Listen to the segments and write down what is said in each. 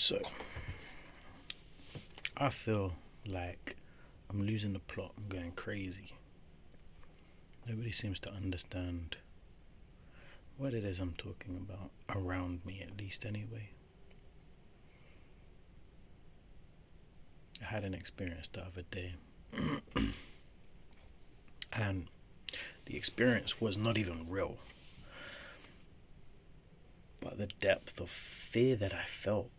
So, I feel like I'm losing the plot. I'm going crazy. Nobody seems to understand what it is I'm talking about, around me at least, anyway. I had an experience the other day, and the experience was not even real, but the depth of fear that I felt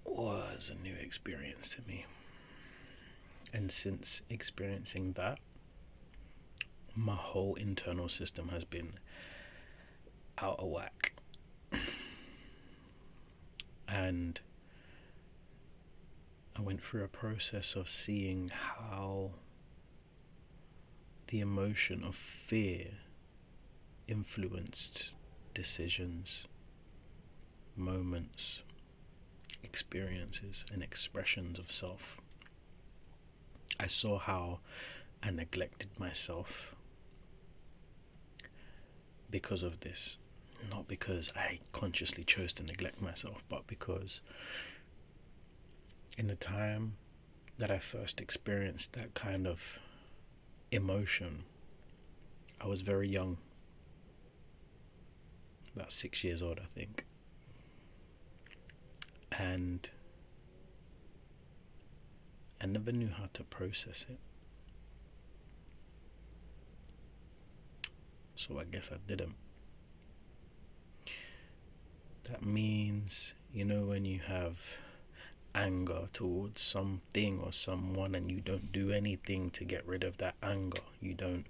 was a new experience to me. And since experiencing that, my whole internal system has been out of whack. And I went through a process of seeing how the emotion of fear influenced decisions, moments, experiences, and expressions of self. I saw how I neglected myself because of this. Not because I consciously chose to neglect myself, but because in the time that I first experienced that kind of emotion, I was very young, about 6 years old, I think. And I never knew how to process it. So I guess I didn't. That means, when you have anger towards something or someone and you don't do anything to get rid of that anger, you don't,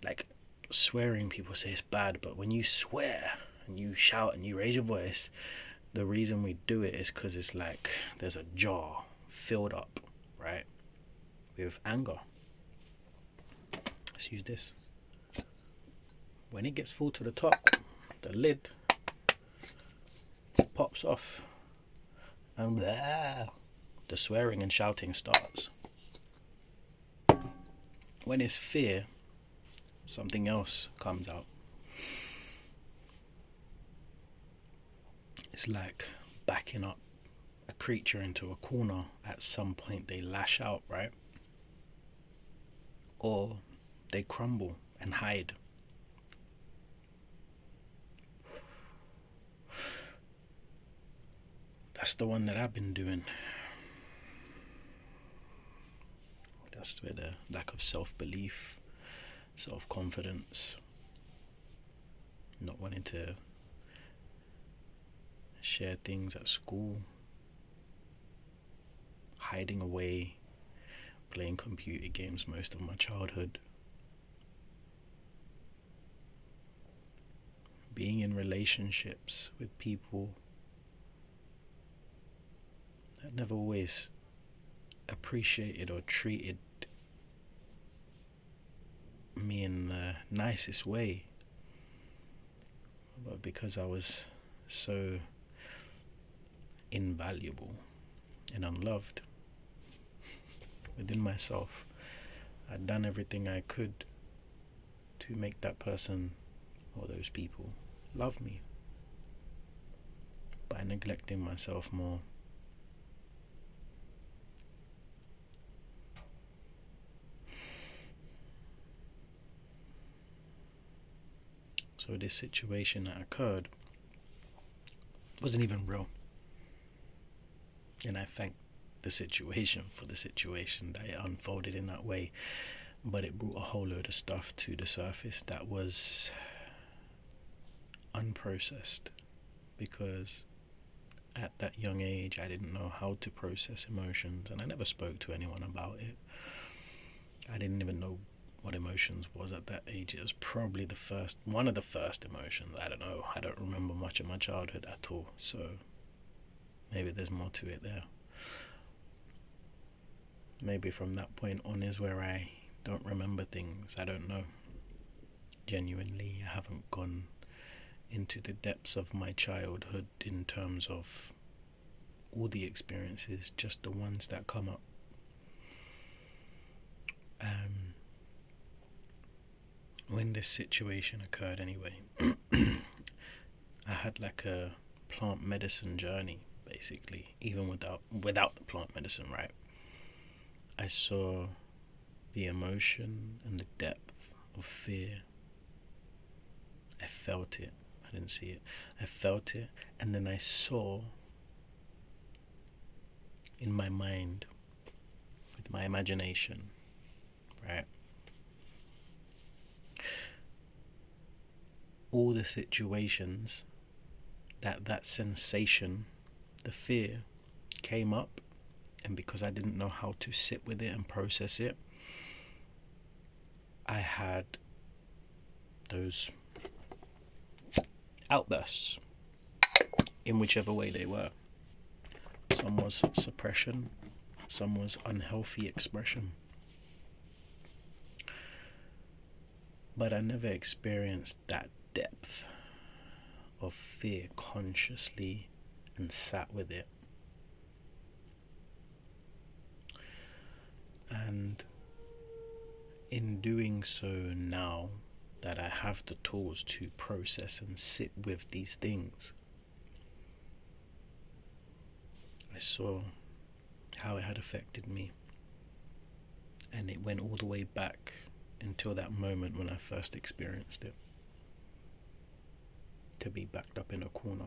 like, swearing, people say it's bad, but when you swear and you shout and you raise your voice, the reason we do it is because it's like there's a jar filled up, right, with anger. Let's use this. When it gets full to the top, the lid pops off and the swearing and shouting starts. When it's fear, something else comes out. It's like backing up a creature into a corner. At some point they lash out, right? Or they crumble and hide. That's the one that I've been doing. That's where the lack of self-belief, self-confidence, not wanting to share things at school, hiding away, playing computer games most of my childhood, being in relationships with people that never always appreciated or treated me in the nicest way, but because I was so invaluable and unloved within myself, I'd done everything I could to make that person or those people love me by neglecting myself more. So this situation that occurred wasn't even real. And I thank the situation for the situation that it unfolded in that way. But it brought a whole load of stuff to the surface that was unprocessed, because at that young age I didn't know how to process emotions, and I never spoke to anyone about it. I didn't even know what emotions was at that age. It was probably one of the first emotions. I don't know. I don't remember much of my childhood at all. So maybe there's more to it there. Maybe from that point on is where I don't remember things. I don't know. Genuinely, I haven't gone into the depths of my childhood in terms of all the experiences, just the ones that come up. When this situation occurred anyway, I had like a plant medicine journey, basically, even without the plant medicine, right? I saw the emotion and the depth of fear. I felt it. I didn't see it. I felt it, and then I saw in my mind, with my imagination, right? All the situations that sensation, the fear, came up, and because I didn't know how to sit with it and process it, I had those outbursts in whichever way they were. Some was suppression, some was unhealthy expression. But I never experienced that depth of fear consciously and sat with it. And in doing so now that I have the tools to process and sit with these things, I saw how it had affected me. And it went all the way back until that moment when I first experienced it. To be backed up in a corner,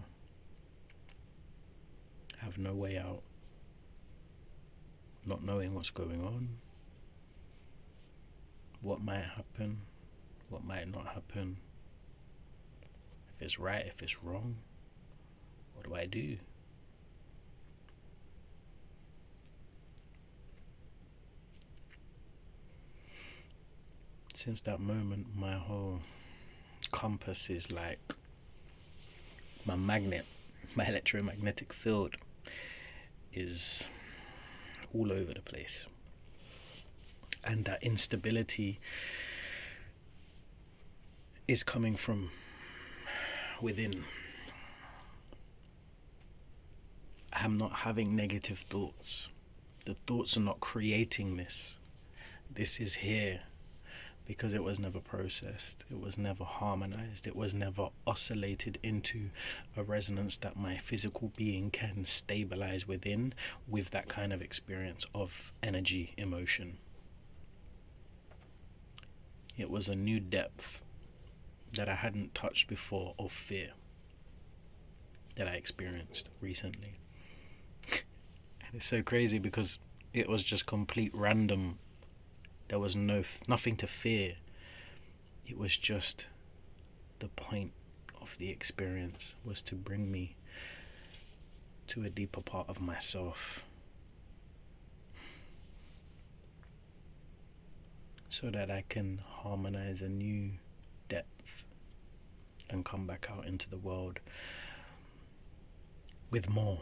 have no way out, not knowing what's going on, what might happen, what might not happen, if it's right, if it's wrong, what do I do? Since that moment, my whole compass is like my magnet, my electromagnetic field is all over the place. And that instability is coming from within. I'm not having negative thoughts. The thoughts are not creating this. This is here because it was never processed. It was never harmonized. It was never oscillated into a resonance that my physical being can stabilize within with that kind of experience of energy, emotion. It was a new depth that I hadn't touched before of fear that I experienced recently. And it's so crazy because it was just complete random. There was nothing to fear. It was just the point of the experience was to bring me to a deeper part of myself, so that I can harmonize a new depth and come back out into the world with more.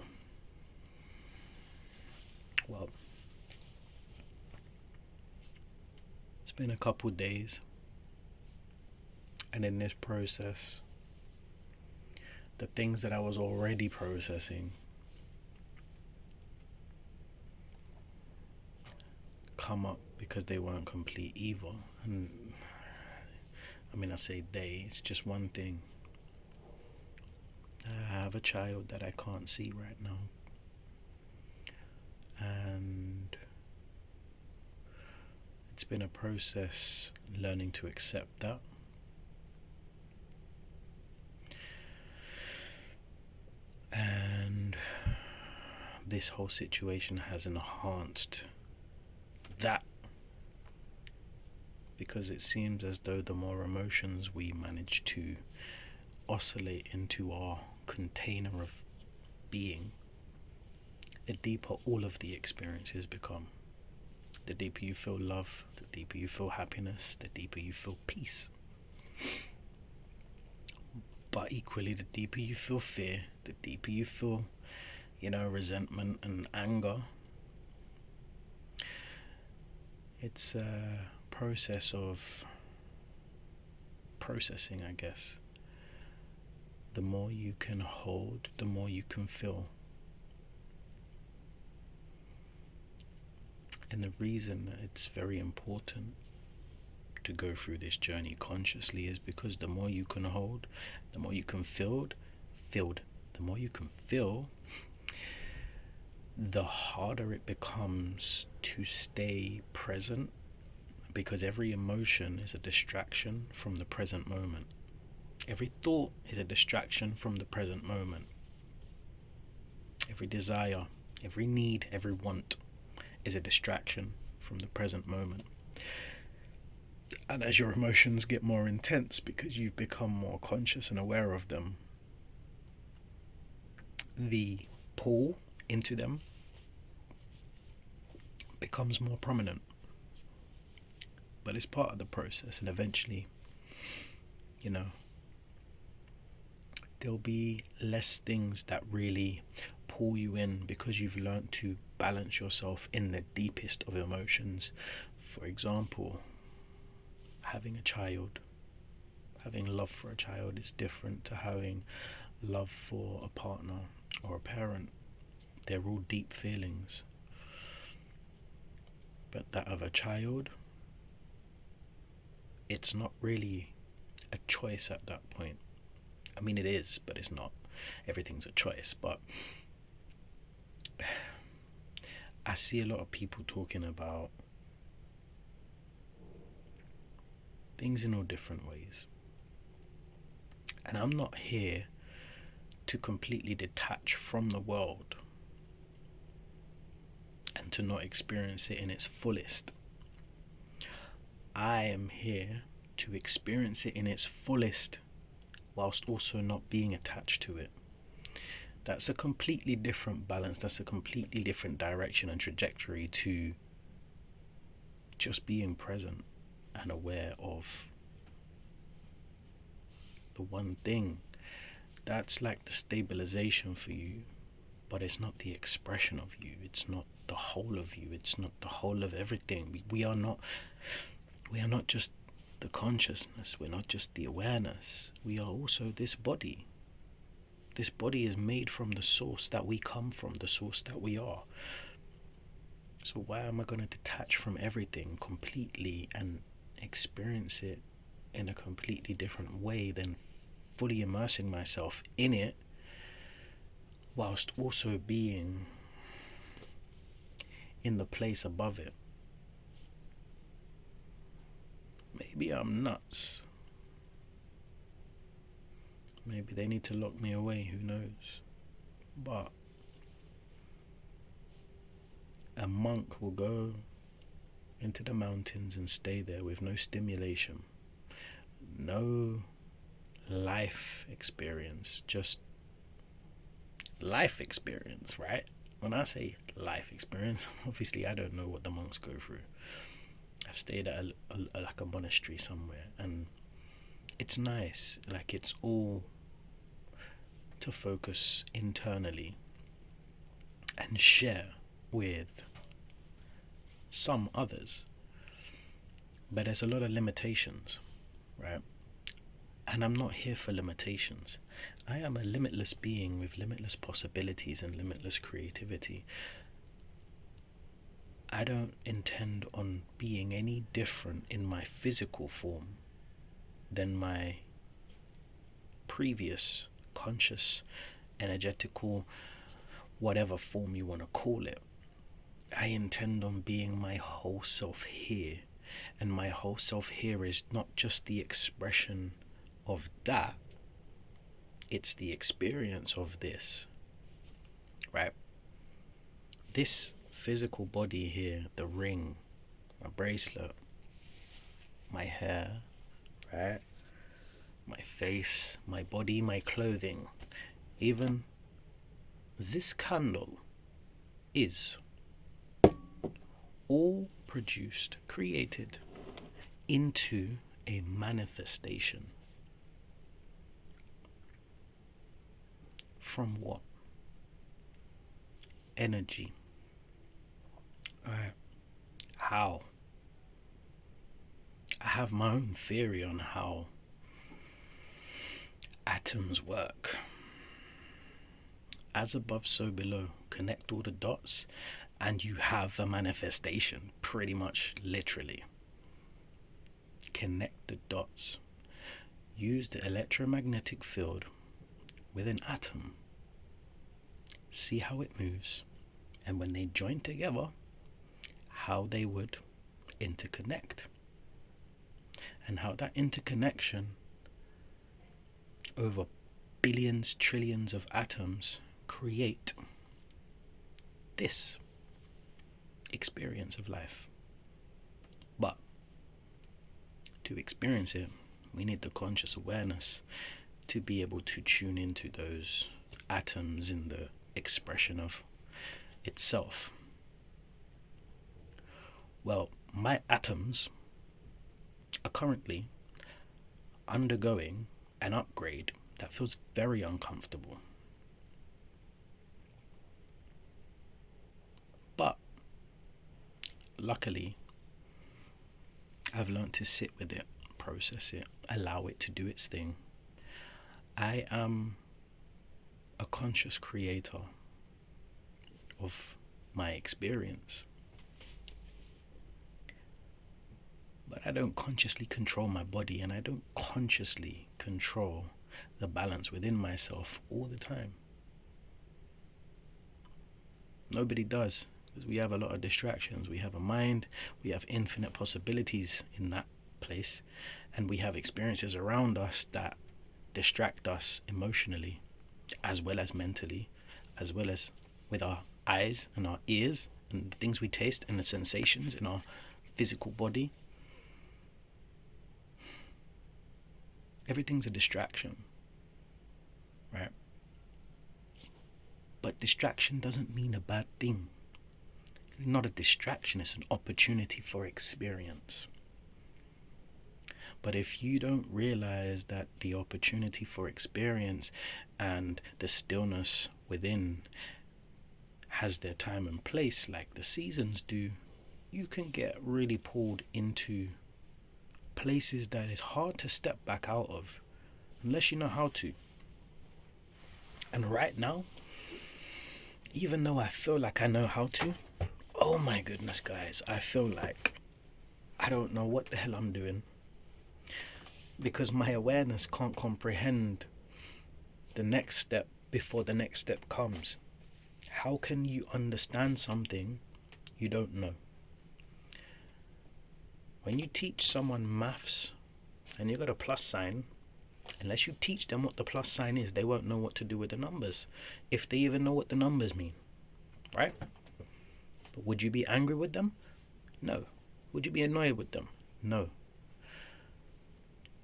Well, it's been a couple days, and in this process, the things that I was already processing come up because they weren't complete either. And I mean, I say they, it's just one thing. I have a child that I can't see right now, and it's been a process learning to accept that. And this whole situation has enhanced that, because it seems as though the more emotions we manage to oscillate into our container of being, the deeper all of the experiences become. The deeper you feel love, the deeper you feel happiness, the deeper you feel peace. But equally, the deeper you feel fear, the deeper you feel, resentment and anger. It's a process of processing, I guess. The more you can hold, the more you can feel. And the reason that it's very important to go through this journey consciously is because the more you can hold, the more you can feel, the the more you can feel, the harder it becomes to stay present, because every emotion is a distraction from the present moment. Every thought is a distraction from the present moment. Every desire, every need, every want is a distraction from the present moment. And as your emotions get more intense because you've become more conscious and aware of them, the pull into them becomes more prominent. But it's part of the process, and eventually, there'll be less things that really pull you in because you've learned to balance yourself in the deepest of emotions. For example, having a child. Having love for a child is different to having love for a partner or a parent. They're all deep feelings. But that of a child, it's not really a choice at that point. I mean, it is, but it's not. Everything's a choice. But I see a lot of people talking about things in all different ways. And I'm not here to completely detach from the world and to not experience it in its fullest. I am here to experience it in its fullest whilst also not being attached to it. That's a completely different balance. That's a completely different direction and trajectory to just being present and aware of the one thing. That's like the stabilization for you, but it's not the expression of you. It's not the whole of you. It's not the whole of everything. We are not just the consciousness. We're not just the awareness. We are also this body. This body is made from the source that we come from, the source that we are. So why am I going to detach from everything completely and experience it in a completely different way than fully immersing myself in it whilst also being in the place above it? Maybe I'm nuts. Maybe they need to lock me away, who knows? But a monk will go into the mountains and stay there with no stimulation, no life experience, just life experience, right? When I say life experience, obviously I don't know what the monks go through. I've stayed at like a monastery somewhere, and it's nice. Like, it's all to focus internally and share with some others. But there's a lot of limitations, right? And I'm not here for limitations. I am a limitless being with limitless possibilities and limitless creativity. I don't intend on being any different in my physical form than my previous conscious, energetical, whatever form you want to call it. I intend on being my whole self here. And my whole self here is not just the expression of that, it's the experience of this, right? This physical body here, the ring, my bracelet, my hair, right? My face, my body, my clothing, even this candle is all produced, created into a manifestation. From what? Energy. Alright. How? I have my own theory on how atoms work. As above, so below. Connect all the dots and you have a manifestation, pretty much literally. Connect the dots. Use the electromagnetic field with an atom see how it moves, and when they join together, how they would interconnect, and how that interconnection over billions, trillions of atoms create this experience of life. But to experience it, we need the conscious awareness to be able to tune into those atoms in the expression of itself. Well, my atoms are currently undergoing an upgrade that feels very uncomfortable. But luckily, I've learned to sit with it, process it, allow it to do its thing. I am a conscious creator of my experience. But I don't consciously control my body, and I don't consciously control the balance within myself all the time. Nobody does, because we have a lot of distractions. We have a mind, we have infinite possibilities in that place, and we have experiences around us that distract us emotionally, as well as mentally, as well as with our eyes and our ears and the things we taste and the sensations in our physical body. Everything's a distraction, right? But distraction doesn't mean a bad thing. It's not a distraction, it's an opportunity for experience. But if you don't realize that the opportunity for experience and the stillness within has their time and place like the seasons do, you can get really pulled into places that is hard to step back out of unless you know how to. And right now, even though I feel like I know how to, oh my goodness, guys, I feel like I don't know what the hell I'm doing, because my awareness can't comprehend the next step before the next step comes. How can you understand something you don't know? When you teach someone maths and you got a plus sign, unless you teach them what the plus sign is, they won't know what to do with the numbers, if they even know what the numbers mean, right? But would you be angry with them? No. Would you be annoyed with them? No.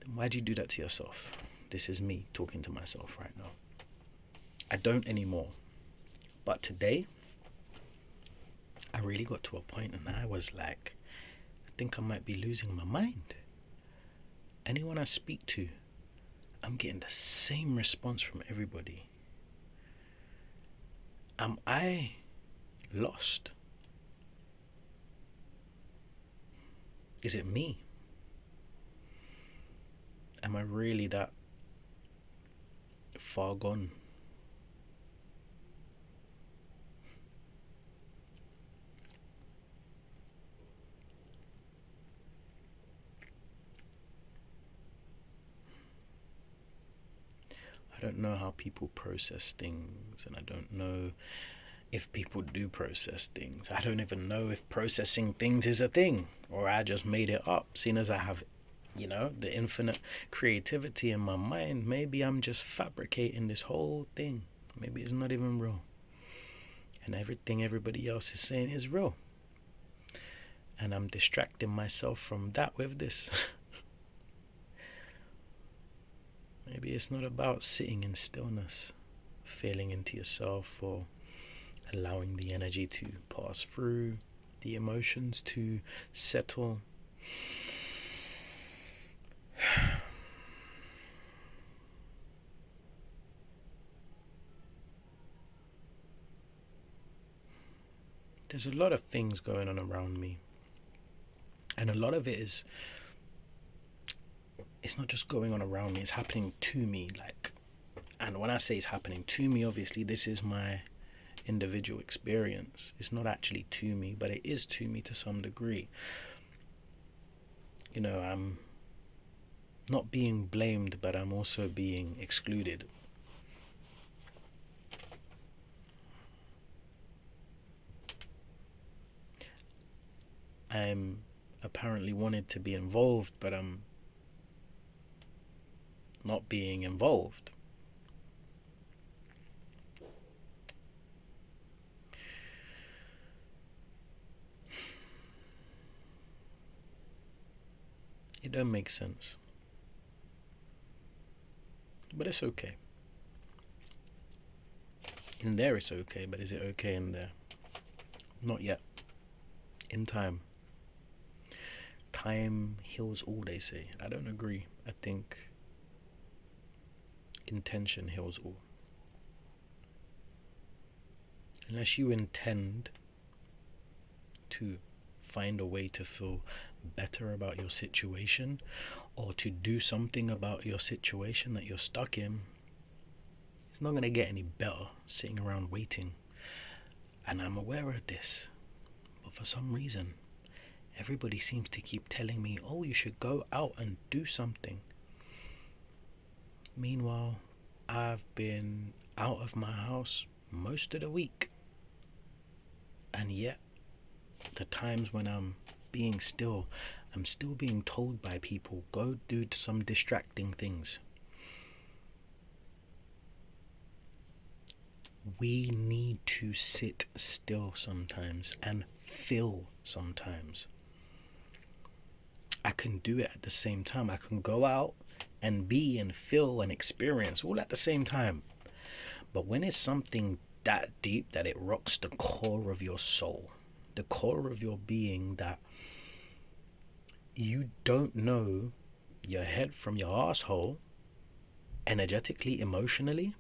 Then why do you do that to yourself? This is me talking to myself right now. I don't anymore. But today, I really got to a point and I was like, I think I might be losing my mind. Anyone I speak to, I'm getting the same response from everybody. Am I lost? Is it me? Am I really that far gone? I don't know how people process things, and I don't know if people do process things. I don't even know if processing things is a thing, or I just made it up, seeing as I have, the infinite creativity in my mind. Maybe I'm just fabricating this whole thing. Maybe it's not even real. And everything everybody else is saying is real. And I'm distracting myself from that with this. Maybe it's not about sitting in stillness, feeling into yourself, or allowing the energy to pass through, the emotions to settle. There's a lot of things going on around me, and a lot of it is, it's not just going on around me, it's happening to me. And when I say it's happening to me, obviously this is my individual experience. It's not actually to me, but it is to me to some degree. I'm not being blamed, but I'm also being excluded. I'm apparently wanted to be involved, but I'm not being involved. It don't make sense. But it's okay. In there it's okay, but is it okay in there? Not yet. In time. Time heals all, they say. I don't agree. I think intention heals all. Unless you intend to find a way to feel better about your situation, or to do something about your situation that you're stuck in, it's not going to get any better sitting around waiting. And I'm aware of this, but for some reason everybody seems to keep telling me, oh, you should go out and do something. Meanwhile, I've been out of my house most of the week, and yet the times when I'm still being told by people, go do some distracting things. We need to sit still sometimes and feel sometimes. I can do it at the same time. I can go out and be and feel and experience all at the same time. But when it's something that deep that it rocks the core of your soul, the core of your being, that you don't know your head from your asshole, energetically, emotionally,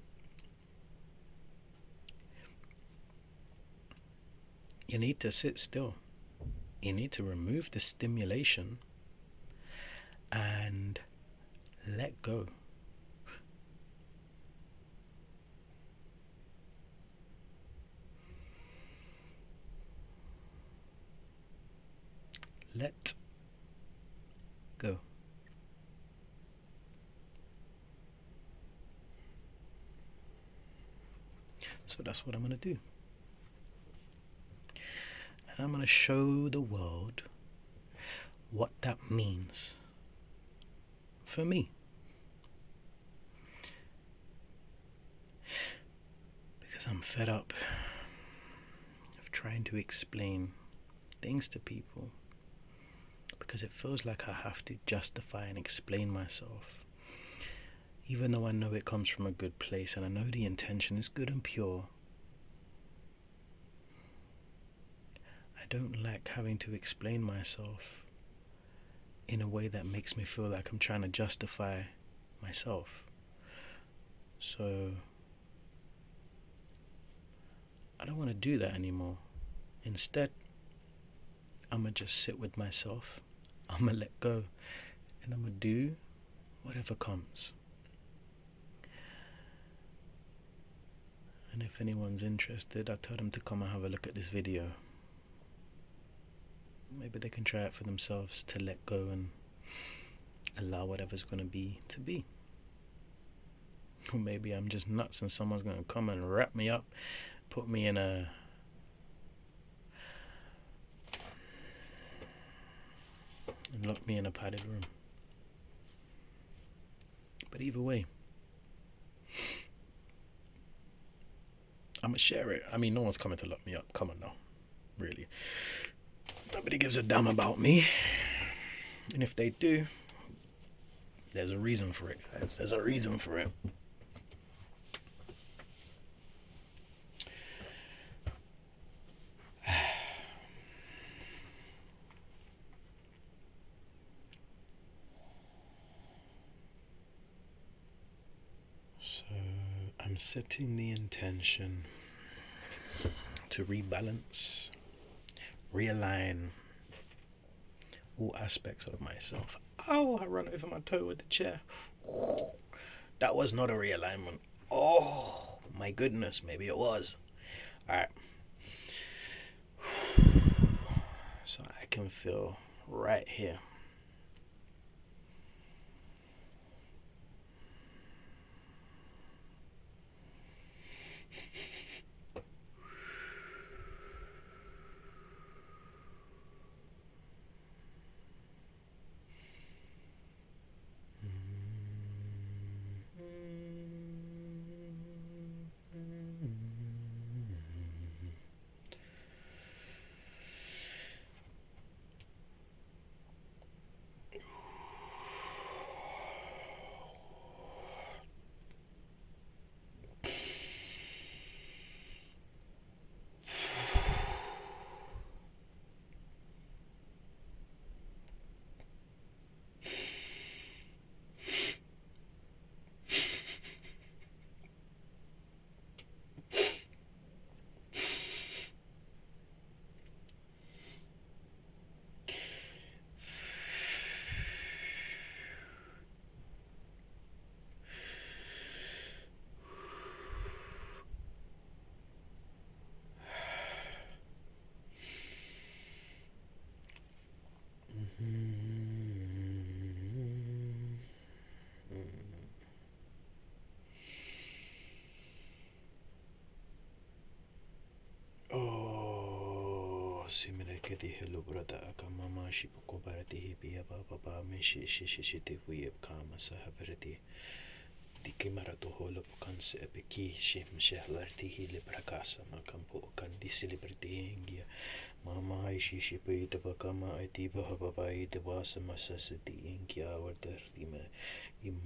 you need to sit still. You need to remove the stimulation and let go. Let go. So that's what I'm going to do. And I'm going to show the world what that means for me. Because I'm fed up of trying to explain things to people. Because it feels like I have to justify and explain myself. Even though I know it comes from a good place and I know the intention is good and pure. I don't like having to explain myself in a way that makes me feel like I'm trying to justify myself. So I don't want to do that anymore. Instead, I'm going to just sit with myself. I'm going to let go. And I'm going to do whatever comes. And if anyone's interested, I tell them to come and have a look at this video. Maybe they can try it for themselves, to let go and allow whatever's going to be. Or maybe I'm just nuts and someone's going to come and wrap me up, put me in and lock me in a padded room. But either way, I'm going to share it. I mean, no one's coming to lock me up. Come on now. Really. Nobody gives a damn about me. And if they do, there's a reason for it, guys. There's a reason for it. So I'm setting the intention to rebalance, realign all aspects of myself. Oh, I run over my toe with the chair. That was not a realignment. Oh, my goodness, maybe it was. Alright. So I can feel right here. simile que dije lo brada akamama shipoko barati hibi ababa meshi shishishite we kama sahabrati Dike marato holo pokanse epeki shim shehlarti hile prakasa makampo kandisi liberti ingia mama aishi shipe ita bakama iti bahaba ita basa masasiti ingia warder ima im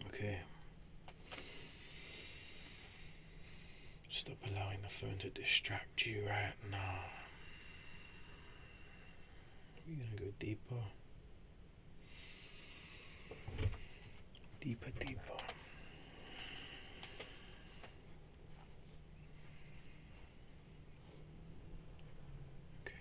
Okay. Stop allowing the phone to distract you right now. We're gonna go deeper. Deeper, deeper. Okay.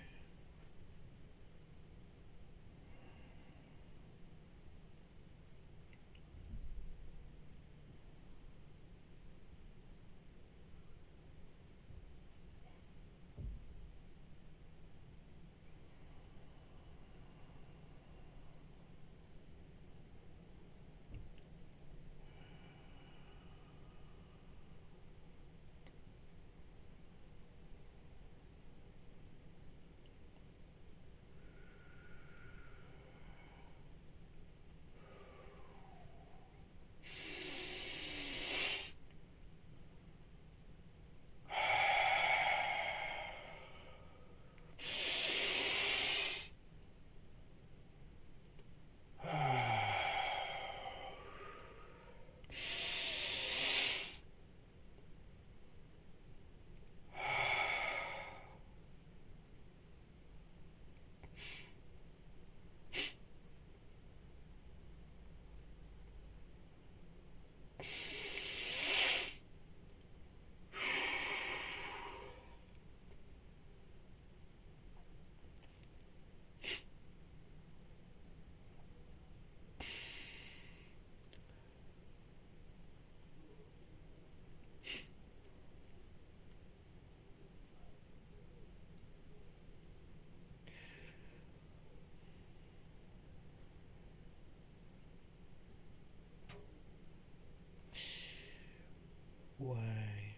Why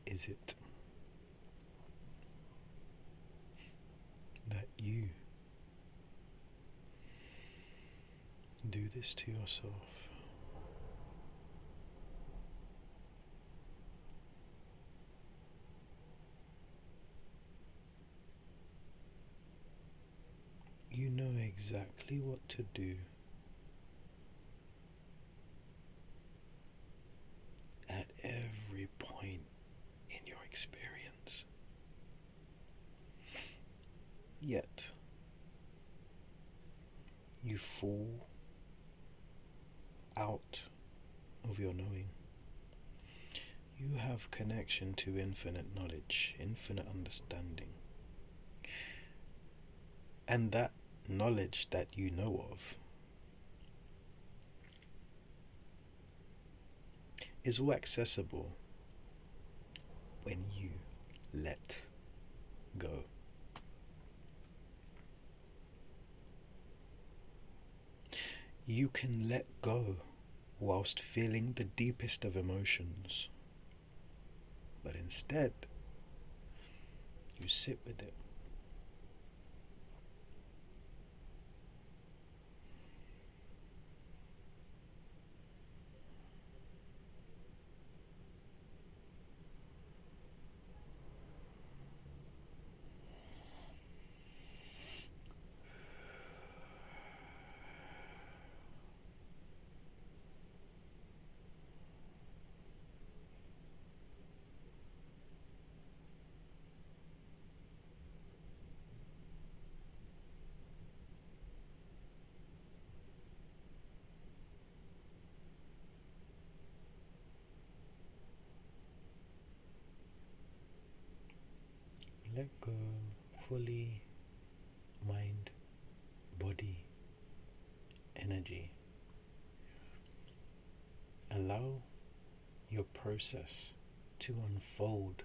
is it that you do this to yourself? You know exactly what to do at every point in your experience. Yet, you fall out of your knowing. You have connection to infinite knowledge, infinite understanding. And that knowledge that you know of is all accessible when you let go. You can let go whilst feeling the deepest of emotions, but instead you sit with it. Let go fully, mind, body, energy. Allow your process to unfold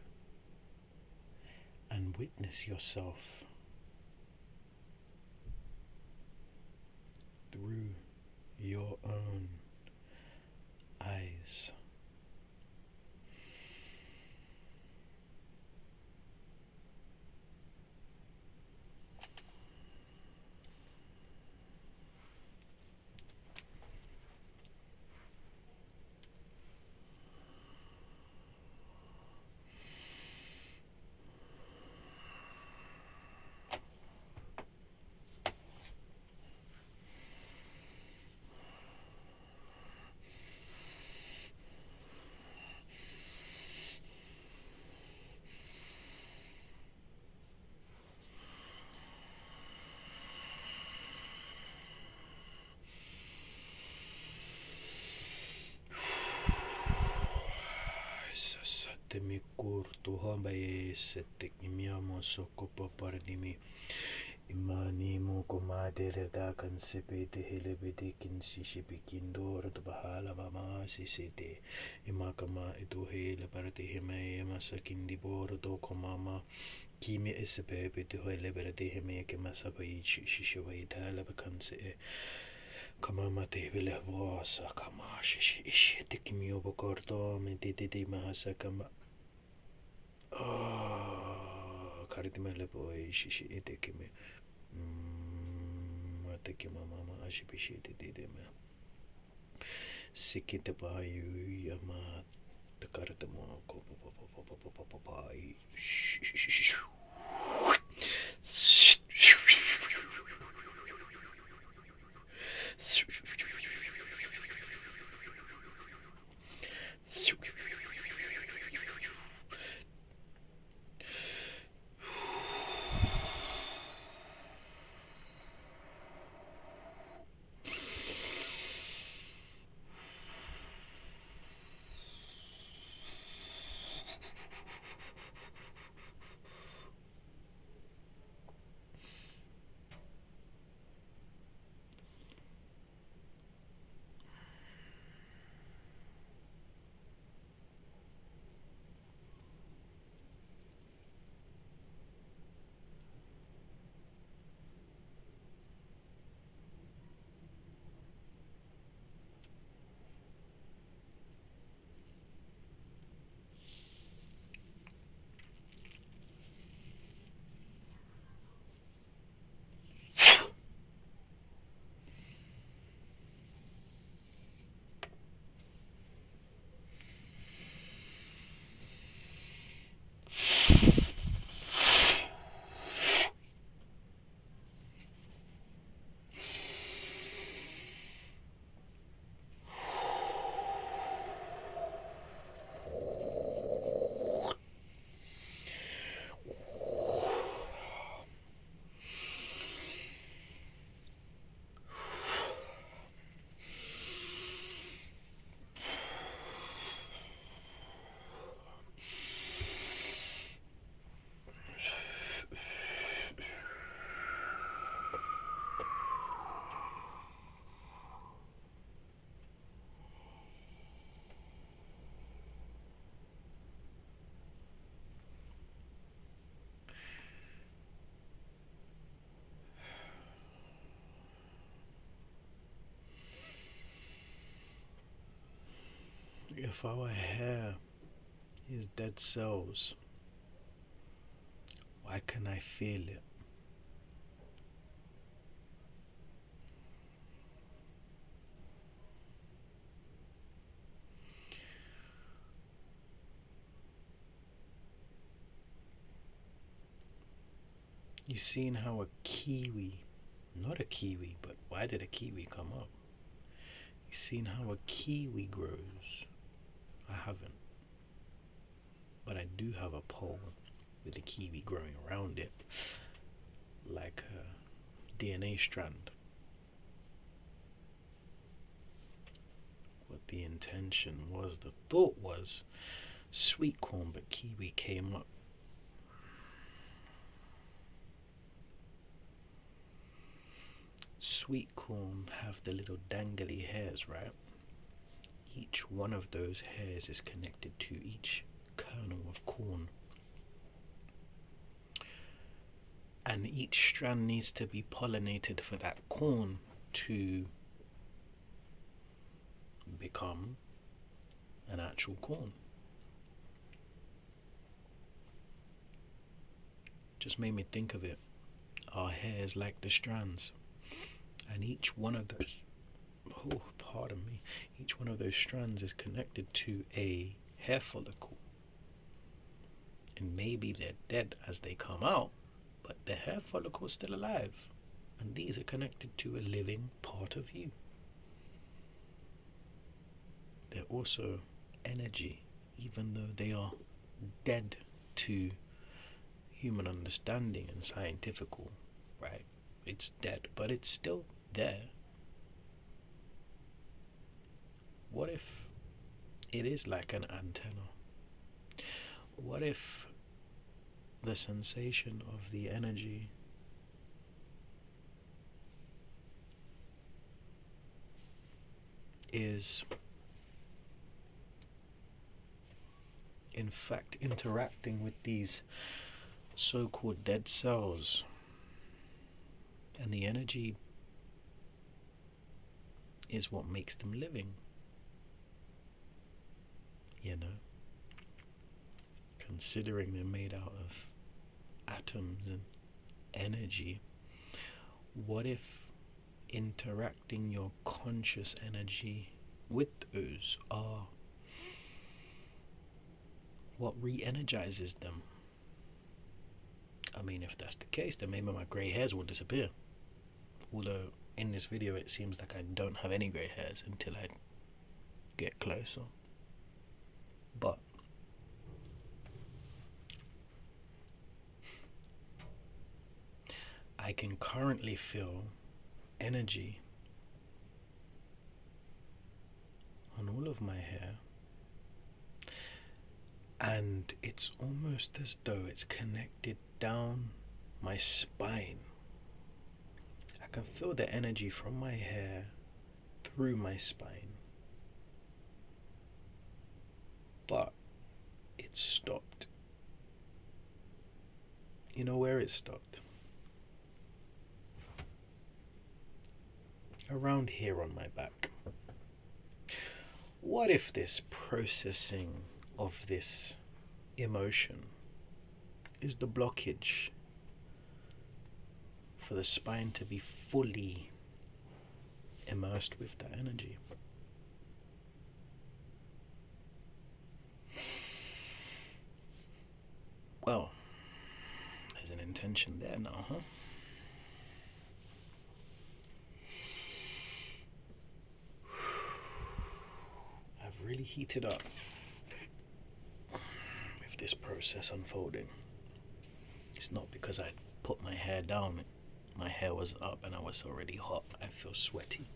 and witness yourself through your own eyes. Temi kurtu hambaye setek imiamo sokopa pardimi imani mo komadere da kan sepete helebede kin shishipikindo rat bahala mama sisete imakama itu hele parte heme masakin dibor do komama kimi esepepe to hele parte heme ke masapai shishwai thala bakanse kama te vile voasa kama shishi ishi te kimio bokordo me te mahasa kama karitime lepo shishi ite kime mate kima mama ashipishi te me sikite payu yama te karitamo ko pai if our hair is dead cells? Why can I feel it? You seen how a kiwi, not a kiwi, but why did a kiwi come up? You seen how a kiwi grows? I haven't. But I do have a pole with a kiwi growing around it, like a DNA strand. What the intention was, the thought was sweet corn, but kiwi came up. Sweet corn have the little dangly hairs, right? Each one of those hairs is connected to each kernel of corn. And each strand needs to be pollinated for that corn to become an actual corn. Just made me think of it. Our hair is like the strands, and each one of those, oh, pardon me, each one of those strands is connected to a hair follicle. And maybe they're dead as they come out, but the hair follicle is still alive, and these are connected to a living part of you. They're also energy, even though they are dead to human understanding and scientifical, right? It's dead, but it's still there. What if it is like an antenna? What if the sensation of the energy is in fact interacting with these so-called dead cells, and the energy is what makes them living, you know? Considering they're made out of atoms and energy, what if interacting your conscious energy with those are what re-energizes them? I mean, if that's the case, then maybe my grey hairs will disappear. Although in this video it seems like I don't have any grey hairs until I get closer. But I can currently feel energy on all of my hair, and it's almost as though it's connected down my spine. I can feel the energy from my hair through my spine, but it stopped. You know where it stopped? Around here on my back. What if this processing of this emotion is the blockage for the spine to be fully immersed with that energy? Well, there's an intention there now, huh? I've really heated up with this process unfolding. It's not because I put my hair down. My hair was up and I was already hot. I feel sweaty.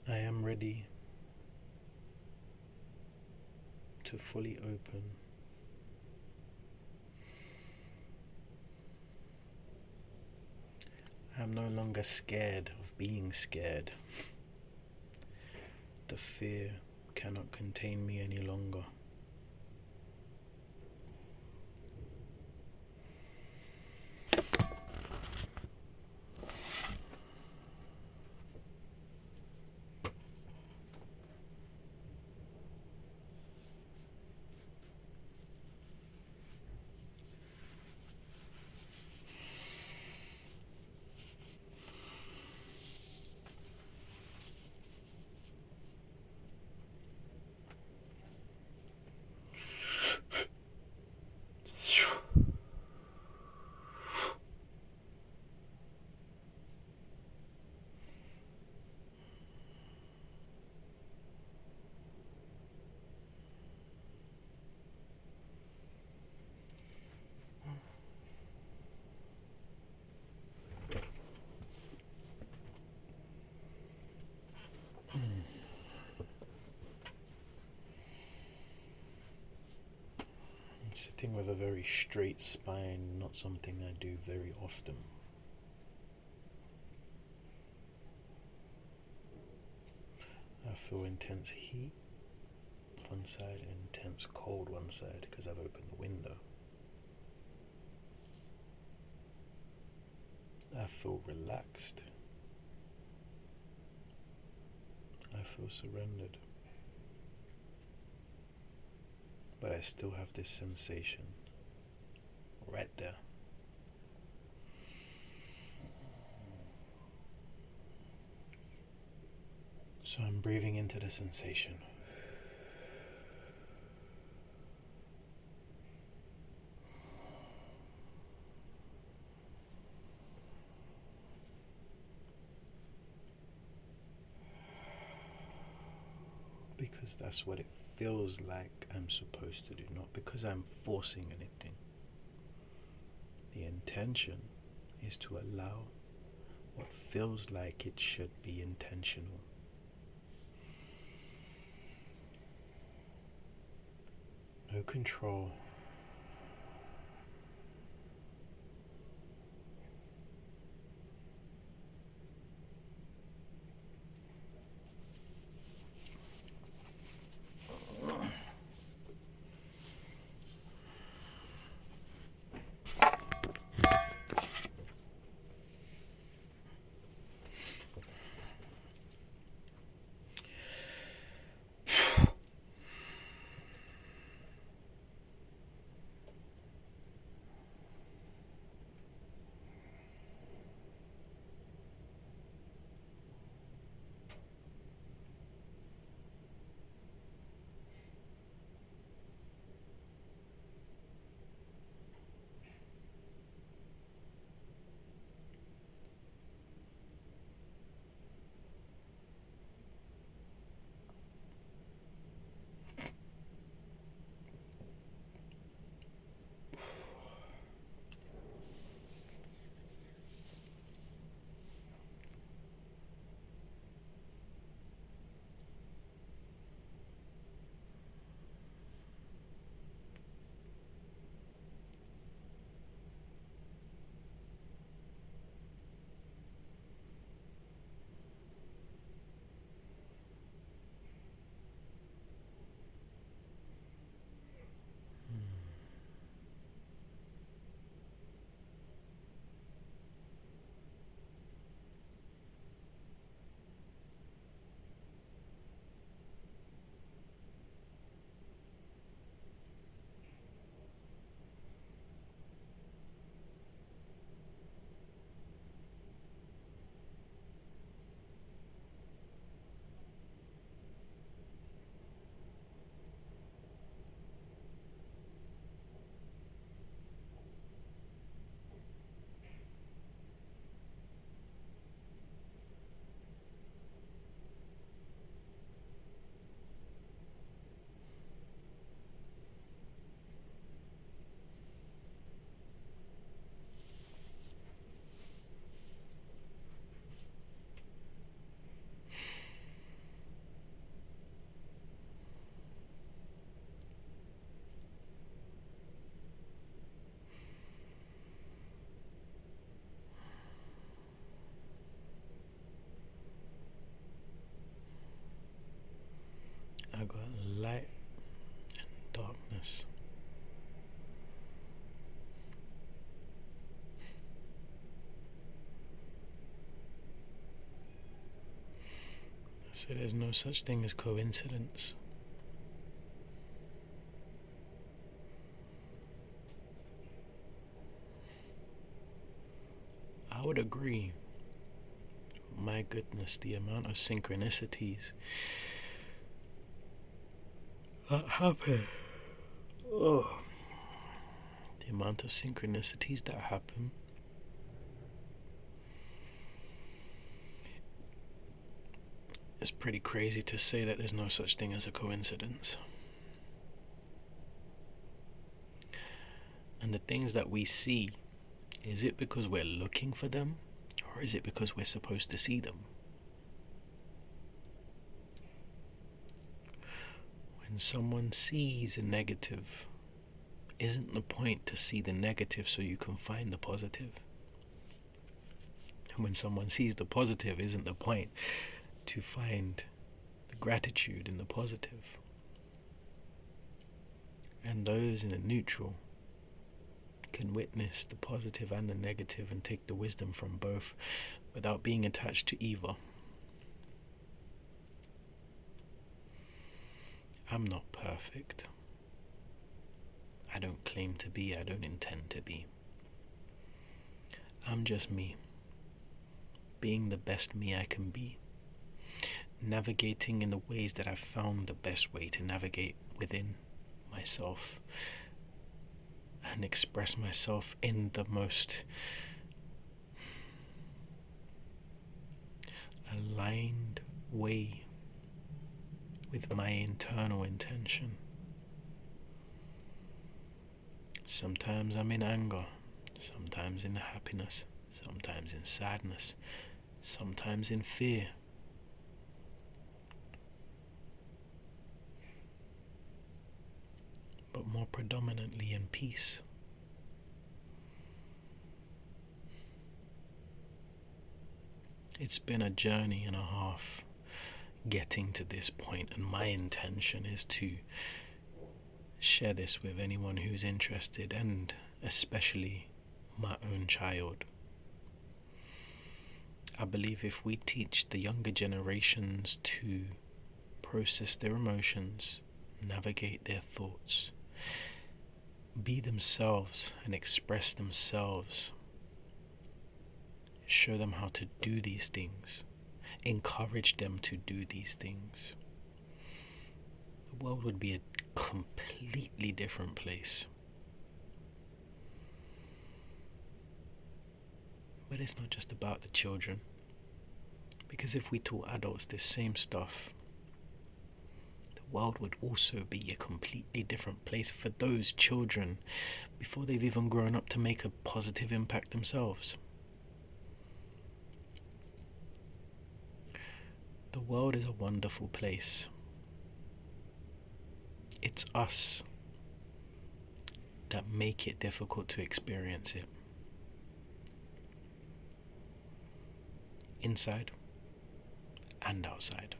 I am ready to fully open. I'm no longer scared of being scared. The fear cannot contain me any longer. Sitting with a very straight spine, not something I do very often. I feel intense heat one side and intense cold one side because I've opened the window. I feel relaxed. I feel surrendered. But I still have this sensation right there. So I'm breathing into the sensation. Because that's what it feels like I'm supposed to do, not because I'm forcing anything. The intention is to allow what feels like it should be intentional. No control. I got light and darkness. So there's no such thing as coincidence. I would agree. My goodness, the amount of synchronicities that happen. Oh, the amount of synchronicities that happen. It's pretty crazy to say that there's no such thing as a coincidence. And the things that we see, is it because we're looking for them, or is it because we're supposed to see them? When someone sees a negative Isn't the point to see the negative so you can find the positive? And when someone sees the positive, isn't the point to find the gratitude in the positive? And those in a neutral can witness the positive and the negative and take the wisdom from both without being attached to either. I'm not perfect. I don't claim to be, I don't intend to be. I'm just me, being the best me I can be, navigating in the ways that I've found the best way to navigate within myself and express myself in the most aligned way with my internal intention. Sometimes I'm in anger, sometimes in happiness, sometimes in sadness, sometimes in fear. But more predominantly in peace. It's been a journey and a half getting to this point, and my intention is to share this with anyone who's interested, and especially my own child. I believe if we teach the younger generations to process their emotions, navigate their thoughts, be themselves and express themselves, show them how to do these things, encourage them to do these things, the world would be a completely different place. But it's not just about the children, because if we taught adults this same stuff, the world would also be a completely different place for those children before they've even grown up to make a positive impact themselves. The world is a wonderful place. It's us that make it difficult to experience it. Inside and outside.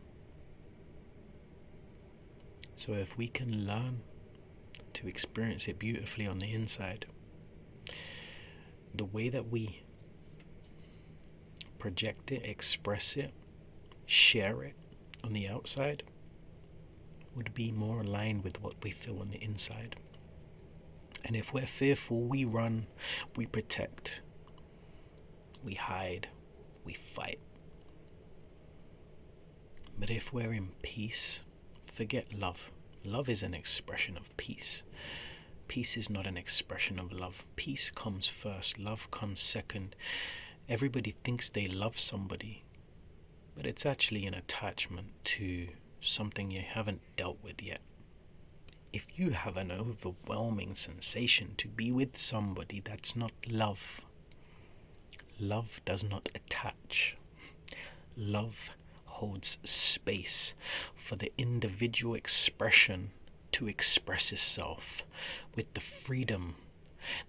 So if we can learn to experience it beautifully on the inside, the way that we project it, express it, share it on the outside would be more aligned with what we feel on the inside. And if we're fearful, we run, we protect, we hide, we fight. But if we're in peace, forget love. Love is an expression of peace. Peace is not an expression of love. Peace comes first, love comes second. Everybody thinks they love somebody, but it's actually an attachment to something you haven't dealt with yet. If you have an overwhelming sensation to be with somebody, that's not love. Love does not attach. Love holds space for the individual expression to express itself with the freedom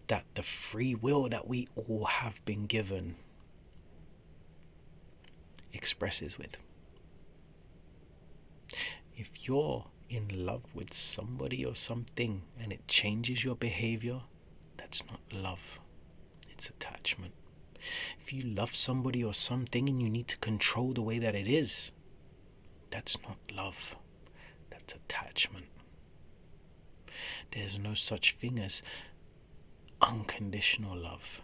that the free will that we all have been given expresses with. If you're in love with somebody or something and it changes your behavior, that's not love, it's attachment. If you love somebody or something and you need to control the way that it is, that's not love, that's attachment. There's no such thing as unconditional love,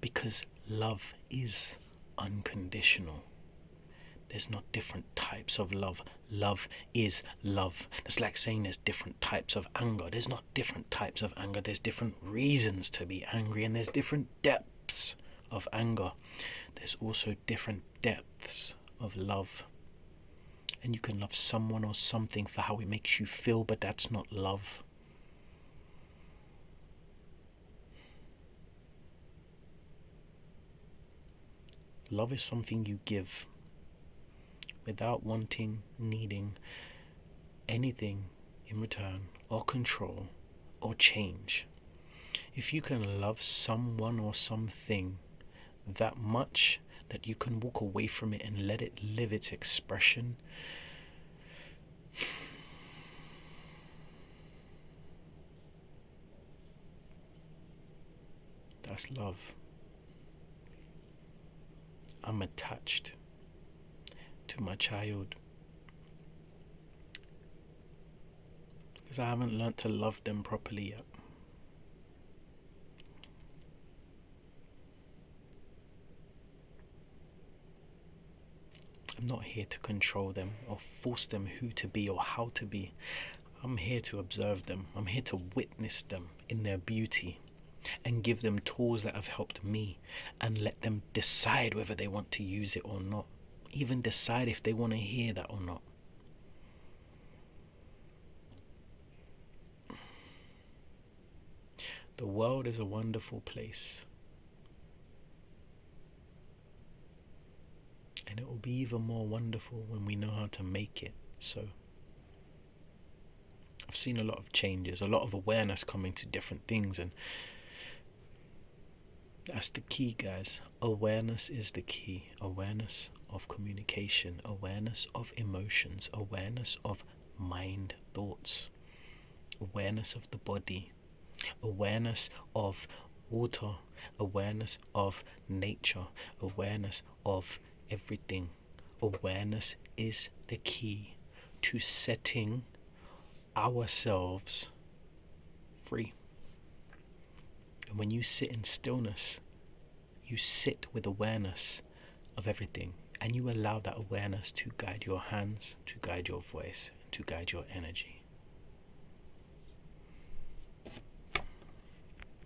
because love is unconditional. There's not different types of love. Love is love. It's like saying there's different types of anger. There's not different types of anger. There's different reasons to be angry, and there's different depths of anger. There's also different depths of love. And you can love someone or something for how it makes you feel, but that's not love. Love is something you give without wanting, needing anything in return or control or change. If you can love someone or something that much that you can walk away from it and let it live its expression, that's love. I'm attached to my child because I haven't learned to love them properly yet. I'm not here to control them or force them who to be or how to be. I'm here to observe them. I'm here to witness them in their beauty and give them tools that have helped me and let them decide whether they want to use it or not. Even decide if they want to hear that or not. The world is a wonderful place. And it will be even more wonderful when we know how to make it so. I've seen a lot of changes, a lot of awareness coming to different things, and that's the key, guys. Awareness is the key. Awareness of communication, awareness of emotions, awareness of mind thoughts, awareness of the body, awareness of water, awareness of nature, awareness of everything. Awareness is the key to setting ourselves free. And when you sit in stillness, you sit with awareness of everything, and you allow that awareness to guide your hands, to guide your voice, to guide your energy.